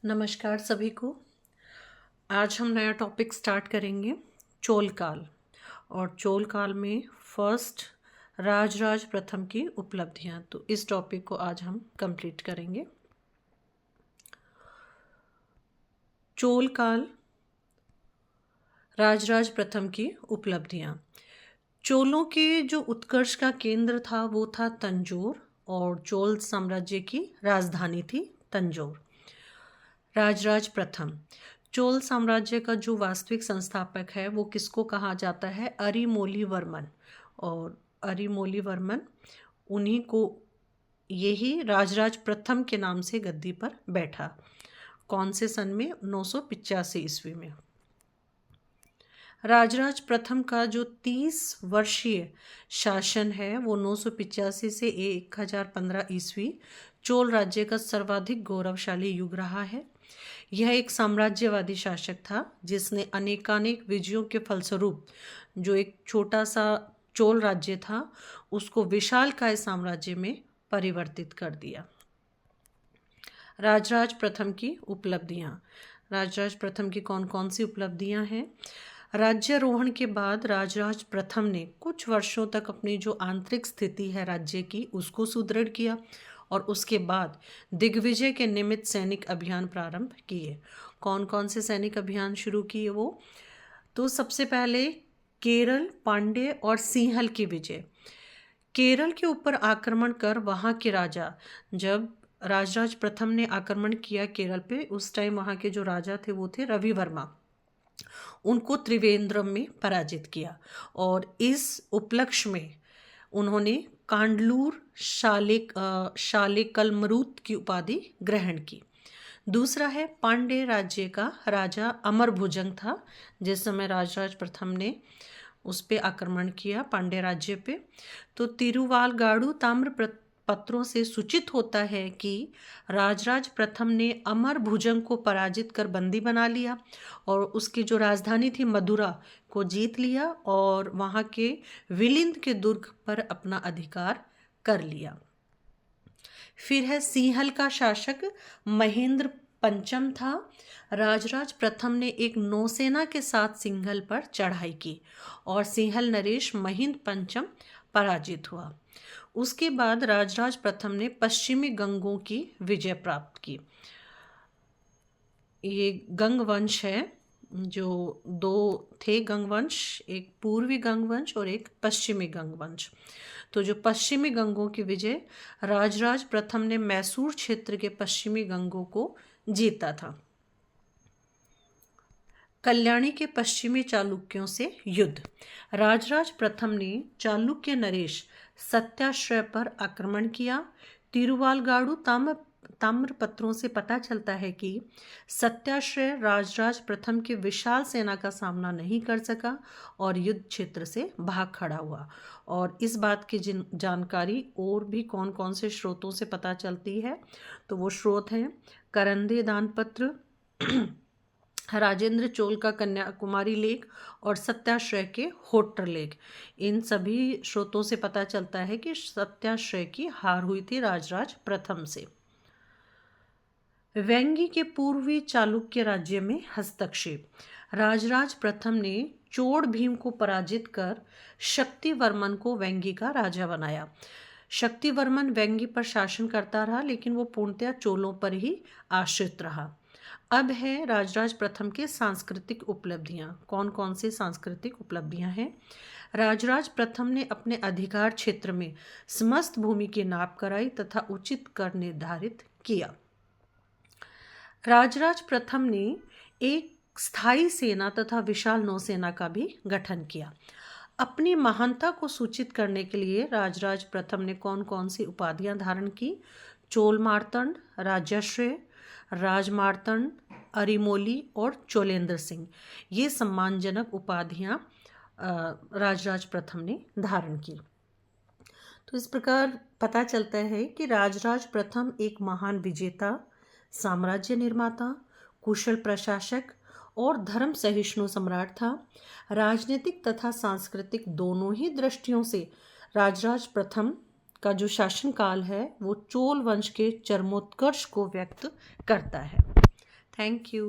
नमस्कार सभी को। आज हम नया टॉपिक स्टार्ट करेंगे, चोल काल। और चोल काल में फर्स्ट राजराज प्रथम की उपलब्धियां। तो इस टॉपिक को आज हम कंप्लीट करेंगे। चोल काल, राजराज प्रथम की उपलब्धियां। चोलों के जो उत्कर्ष का केंद्र था वो था तंजौर, और चोल साम्राज्य की राजधानी थी तंजौर। राजराज प्रथम, चोल साम्राज्य का जो वास्तविक संस्थापक है वो किसको कहा जाता है? अरिमोलीवर्मन। और अरिमोलीवर्मन, उन्हीं को यही राजराज प्रथम के नाम से गद्दी पर बैठा। कौन से सन में? 985 ईस्वी में। राजराज प्रथम का जो 30 वर्षीय शासन है वो 985 से 1015 ईस्वी चोल राज्य का सर्वाधिक गौरवशाली युग रहा है। यह एक साम्राज्यवादी शासक था जिसने अनेकानेक विजयों के फलस्वरूप जो एक छोटा सा चोल राज्य था उसको विशालकाय साम्राज्य में परिवर्तित कर दिया। राजराज प्रथम की उपलब्धियां। राजराज प्रथम की कौन कौन सी उपलब्धियां हैं? राज्यारोहण के बाद राजराज प्रथम ने कुछ वर्षों तक अपनी जो आंतरिक स्थिति है राज्य की उसको सुदृढ़ किया, और उसके बाद दिग्विजय के निमित्त सैनिक अभियान प्रारंभ किए। कौन कौन से सैनिक अभियान शुरू किए वो? तो सबसे पहले केरल, पांड्य और सिंहल की विजय। केरल के ऊपर आक्रमण कर वहाँ के राजा, जब राजराज प्रथम ने आक्रमण किया केरल पे, उस टाइम वहाँ के जो राजा थे वो थे रवि वर्मा, उनको त्रिवेंद्रम में पराजित किया। और इस उपलक्ष्य में उन्होंने कांडलूर शालेकलमरूत की उपाधि ग्रहण की। दूसरा है पांड्य राज्य का राजा अमरभुजंग था, जिस समय राजराज प्रथम ने उस पे आक्रमण किया पांड्य राज्य पे। तो तिरुवालगाड़ू ताम्र पत्रों से सूचित होता है कि राजराज प्रथम ने अमरभुजंग को पराजित कर बंदी बना लिया और उसकी जो राजधानी थी मदुरा को जीत लिया और वहाँ के विलिंद के दुर्ग पर अपना अधिकार कर लिया। फिर है सिंहल का शासक महेंद्र पंचम था। राजराज प्रथम ने एक नौसेना के साथ सिंहल पर चढ़ाई की और सिंहल नरेश महेंद्र पंचम पराजित हुआ। उसके बाद राजराज प्रथम ने पश्चिमी गंगों की विजय प्राप्त की। ये गंग वंश है, जो दो थे गंग वंश, एक पूर्वी गंग वंश और एक पश्चिमी गंग वंश। तो जो पश्चिमी गंगों की विजय, राजराज प्रथम ने मैसूर क्षेत्र के पश्चिमी गंगों को जीता था। कल्याणी के पश्चिमी चालुक्यों से युद्ध। राजराज प्रथम ने चालुक्य नरेश सत्याश्रय पर आक्रमण किया। तिरुवालगाड़ू ताम्रपत्रों से पता चलता है कि सत्याश्रय राजराज प्रथम की विशाल सेना का सामना नहीं कर सका और युद्ध क्षेत्र से भाग खड़ा हुआ। और इस बात की जानकारी और भी कौन कौन से स्रोतों से पता चलती है, तो वो स्रोत हैं करंदे दानपत्र, राजेंद्र चोल का कन्याकुमारी लेख और सत्याश्रय के होट्टर लेख। इन सभी स्रोतों से पता चलता है कि सत्याश्रय की हार हुई थी राजराज प्रथम से। वेंगी के पूर्वी चालुक्य राज्य में हस्तक्षेप। राजराज प्रथम ने चोड़ भीम को पराजित कर शक्तिवर्मन को वेंगी का राजा बनाया। शक्तिवर्मन वेंगी पर शासन करता रहा, लेकिन वो पूर्णतया चोलों पर ही आश्रित रहा। अब है राजराज प्रथम के सांस्कृतिक उपलब्धियां। कौन कौन से सांस्कृतिक उपलब्धियां हैं? राजराज प्रथम ने अपने अधिकार क्षेत्र में समस्त भूमि की नाप कराई तथा उचित कर निर्धारित किया। राजराज प्रथम ने एक स्थायी सेना तथा विशाल नौसेना का भी गठन किया। अपनी महानता को सूचित करने के लिए राजराज प्रथम ने कौन कौन सी उपाधियां धारण की? चोल मार्तंड, राजाश्रय, राजमार्तंड, अरिमोली और चोलेंद्र सिंह। ये सम्मानजनक उपाधियां राजराज प्रथम ने धारण की। तो इस प्रकार पता चलता है कि राजराज प्रथम एक महान विजेता, साम्राज्य निर्माता, कुशल प्रशासक और धर्म सहिष्णु सम्राट था। राजनीतिक तथा सांस्कृतिक दोनों ही दृष्टियों से राजराज प्रथम का जो शासनकाल है वो चोल वंश के चरमोत्कर्ष को व्यक्त करता है। Thank you.